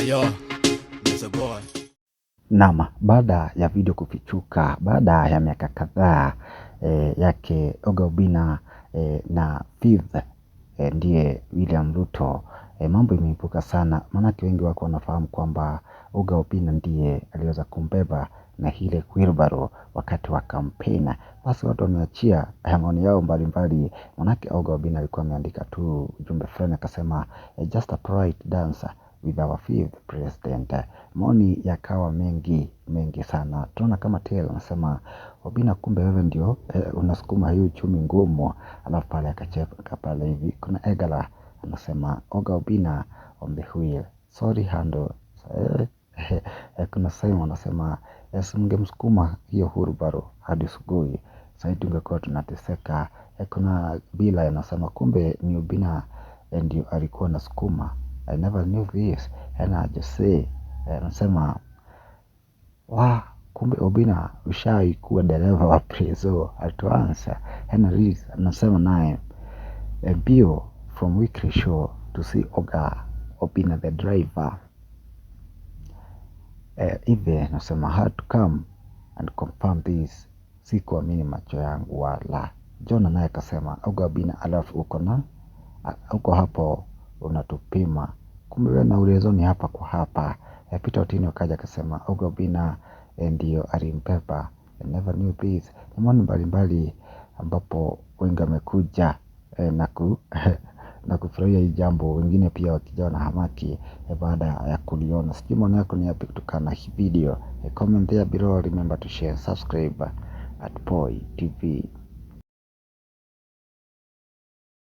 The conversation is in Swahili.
Yo, Mr. Boy. Naam, baada ya video kufichuka, baada ya miaka kadhaa yake Oga Obinna na Faith ndiye William Ruto, mambo imeibuka sana, maanake wengi wako wanafahamu kwamba Oga Obinna ndiye aliweza kumbeba na ile wheelbarrow wakati wa kampeni. Basi watu wameachia maoni yao mbalimbali, maanake Oga Obinna alikuwa ameandika tu ujumbe fulani akasema just a polite dancer with our fifth president. Maoni yakawa mengi sana. Tunaona kama Taylor anasema Obinna, kumbe wewe ndio unasukuma hii uchumi ngumu. Alafu pale akacheka pale hivi. Kuna Egala anasema Oga Obinna on the wheel, sorry handle. Kuna Simon anasema mngemsukuma hiyo wheelbarrow hadi asubuhi, sasa tungekuwa tunateseka. Kuna Bila anasema kumbe ni Obinna ndio alikuwa anasukuma, I never knew this. I just say, anasema kumbe Obinna ushai kuwa dereva wa preso atuansa. Henry anasema naye bio from weekly show to see Oga Obinna the driver. Hivi anasema had to come and confirm this, si kuamini macho yangu wala. John naye akasema Oga Obinna, alafu uko hapo unatupima, kumbe wewe na uwezo ni hapa kwa hapa. Peter Otieno kaja akasema Oga Obinna ndio alimbeba, I never knew this. Ni maoni mbalimbali ambapo wengi wamekuja na kufurahia hii jambo, wengine pia wakijawa na hamaki baada ya kuliona. Sijui maoni yako ni yapi kutokana na hii video. Comment there below, remember to share, subscribe at Boy TV.